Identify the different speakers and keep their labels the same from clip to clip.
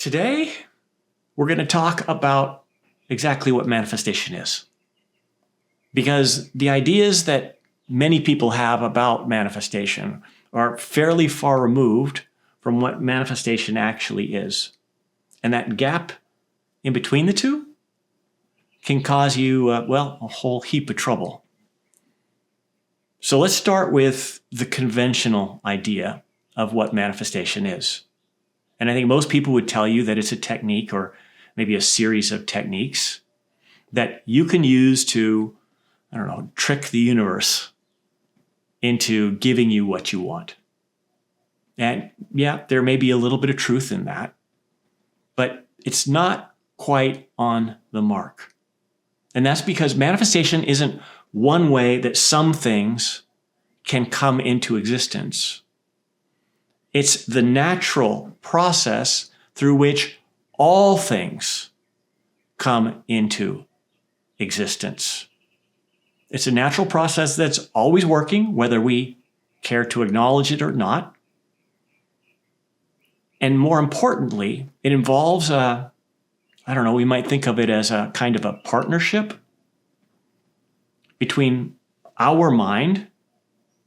Speaker 1: Today, we're going to talk about exactly what manifestation is. Because the ideas that many people have about manifestation are fairly far removed from what manifestation actually is. And that gap in between the two can cause you, a whole heap of trouble. So let's start with the conventional idea of what manifestation is. And I think most people would tell you that it's a technique or maybe a series of techniques that you can use to, trick the universe into giving you what you want. And yeah, there may be a little bit of truth in that, but it's not quite on the mark. And that's because manifestation isn't one way that some things can come into existence. It's the natural process through which all things come into existence. It's a natural process that's always working, whether we care to acknowledge it or not. And more importantly, it involves we might think of it as a kind of a partnership between our mind,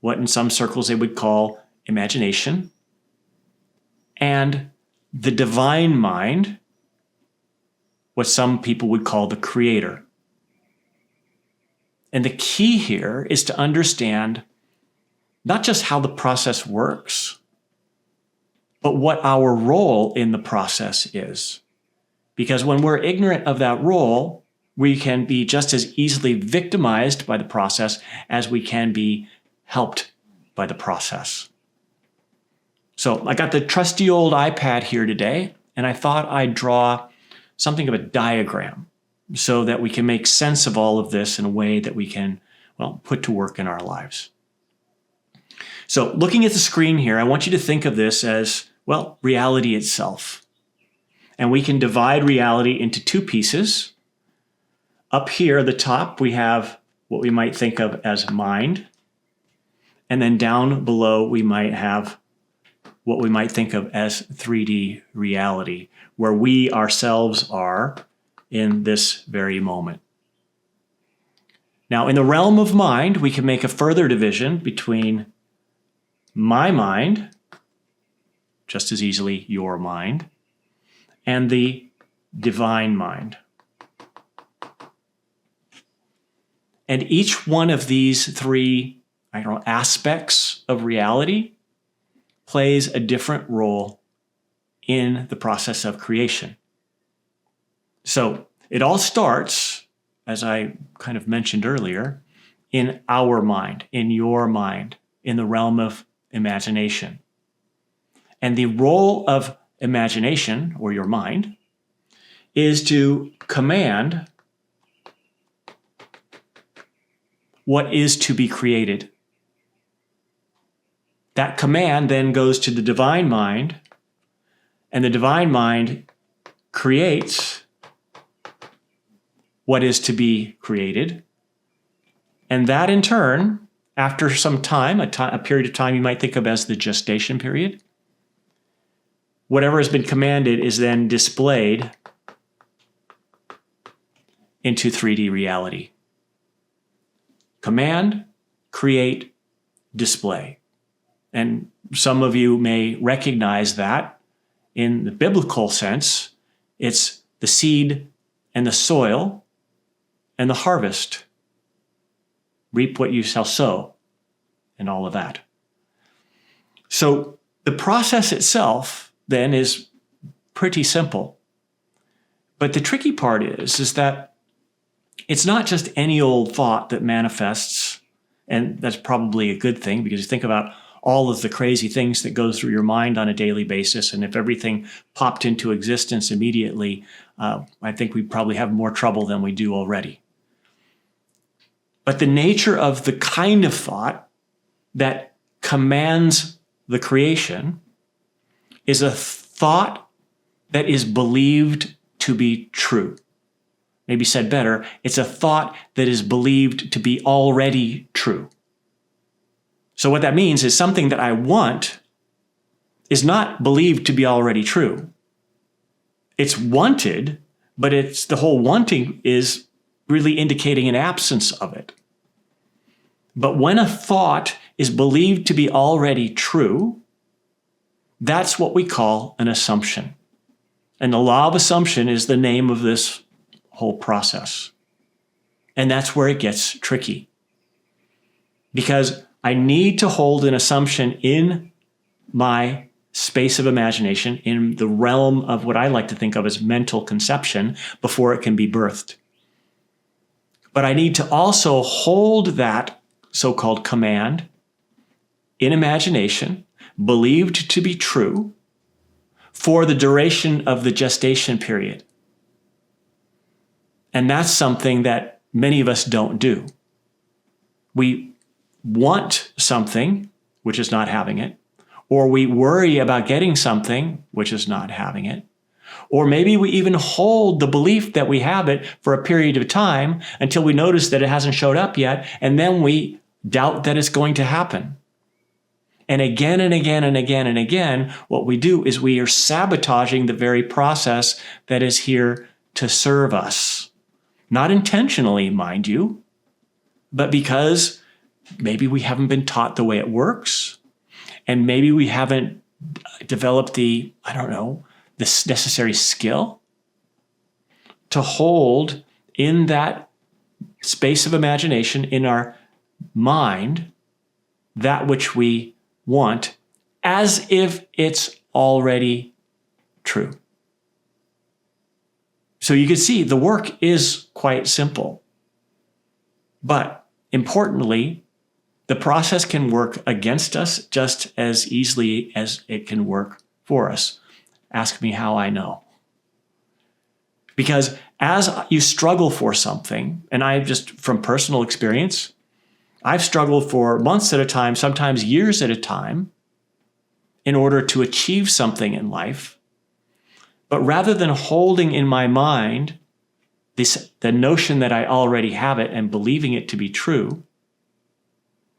Speaker 1: what in some circles they would call imagination, and the divine mind, what some people would call the creator. And the key here is to understand not just how the process works, but what our role in the process is. Because when we're ignorant of that role, we can be just as easily victimized by the process as we can be helped by the process. So I got the trusty old iPad here today, and I thought I'd draw something of a diagram so that we can make sense of all of this in a way that we can, put to work in our lives. So looking at the screen here, I want you to think of this as, reality itself. And we can divide reality into two pieces. Up here at the top, we have what we might think of as mind. And then down below, we might have what we might think of as 3D reality, where we ourselves are in this very moment. Now, in the realm of mind, we can make a further division between my mind, just as easily your mind, and the divine mind. And each one of these three, aspects of reality plays a different role in the process of creation. So it all starts, as I kind of mentioned earlier, in our mind, in your mind, in the realm of imagination. And the role of imagination, or your mind, is to command what is to be created. That command then goes to the divine mind, and the divine mind creates what is to be created. And that in turn, after some time, a period of time you might think of as the gestation period, whatever has been commanded is then displayed into 3D reality. Command, create, display. And some of you may recognize that in the biblical sense, it's the seed and the soil and the harvest. Reap what you shall sow, and all of that. So the process itself then is pretty simple. But the tricky part is that it's not just any old thought that manifests, and that's probably a good thing because you think about all of the crazy things that go through your mind on a daily basis, and if everything popped into existence immediately, I think we'd probably have more trouble than we do already. But the nature of the kind of thought that commands the creation is a thought that is believed to be true. Maybe said better, it's a thought that is believed to be already true. So what that means is something that I want is not believed to be already true. It's wanted, but it's the whole wanting is really indicating an absence of it. But when a thought is believed to be already true, that's what we call an assumption. And the law of assumption is the name of this whole process. And that's where it gets tricky. Because I need to hold an assumption in my space of imagination, in the realm of what I like to think of as mental conception, before it can be birthed. But I need to also hold that so-called command in imagination, believed to be true, for the duration of the gestation period. And that's something that many of us don't do. We want something, which is not having it, or we worry about getting something, which is not having it, or maybe we even hold the belief that we have it for a period of time until we notice that it hasn't showed up yet, and then we doubt that it's going to happen. And again and again and again and again, what we do is we are sabotaging the very process that is here to serve us. Not intentionally, mind you, but because maybe we haven't been taught the way it works, and maybe we haven't developed the necessary skill to hold in that space of imagination in our mind that which we want as if it's already true. So you can see the work is quite simple. But importantly, the process can work against us just as easily as it can work for us. Ask me how I know. Because as you struggle for something, and I just from personal experience, I've struggled for months at a time, sometimes years at a time, in order to achieve something in life. But rather than holding in my mind the notion that I already have it and believing it to be true,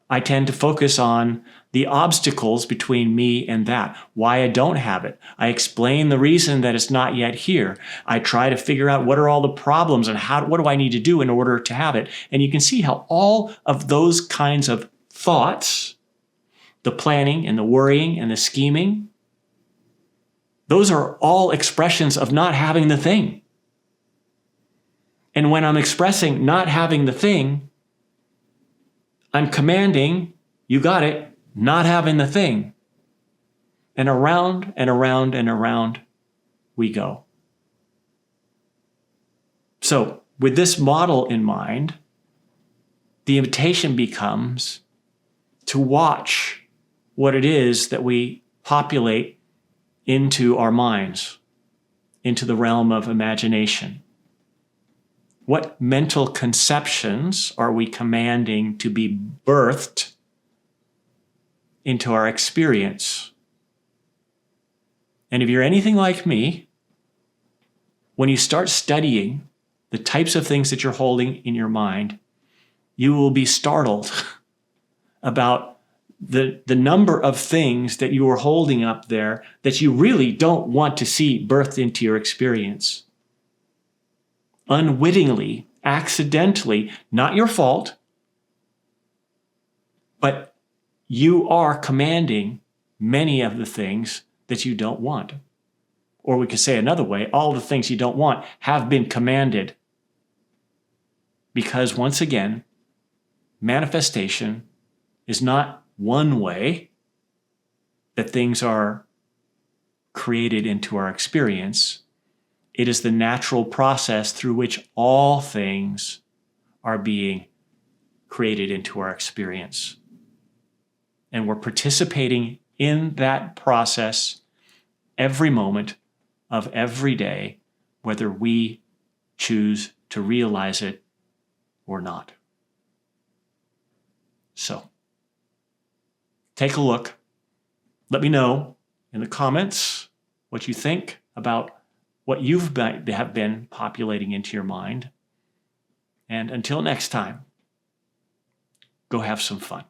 Speaker 1: I tend to focus on the obstacles between me and that, why I don't have it. I explain the reason that it's not yet here. I try to figure out what are all the problems and what do I need to do in order to have it. And you can see how all of those kinds of thoughts, the planning and the worrying and the scheming, those are all expressions of not having the thing. And when I'm expressing not having the thing, I'm commanding, you got it, not having the thing. And around and around and around we go. So with this model in mind, the invitation becomes to watch what it is that we populate into our minds, into the realm of imagination. What mental conceptions are we commanding to be birthed into our experience? And if you're anything like me, when you start studying the types of things that you're holding in your mind, you will be startled about the number of things that you are holding up there that you really don't want to see birthed into your experience. Unwittingly, accidentally, not your fault, but you are commanding many of the things that you don't want. Or we could say another way, all the things you don't want have been commanded. Because once again, manifestation is not one way that things are created into our experience. It is the natural process through which all things are being created into our experience. And we're participating in that process every moment of every day, whether we choose to realize it or not. So, take a look. Let me know in the comments what you think about what you've have been populating into your mind. And until next time, go have some fun.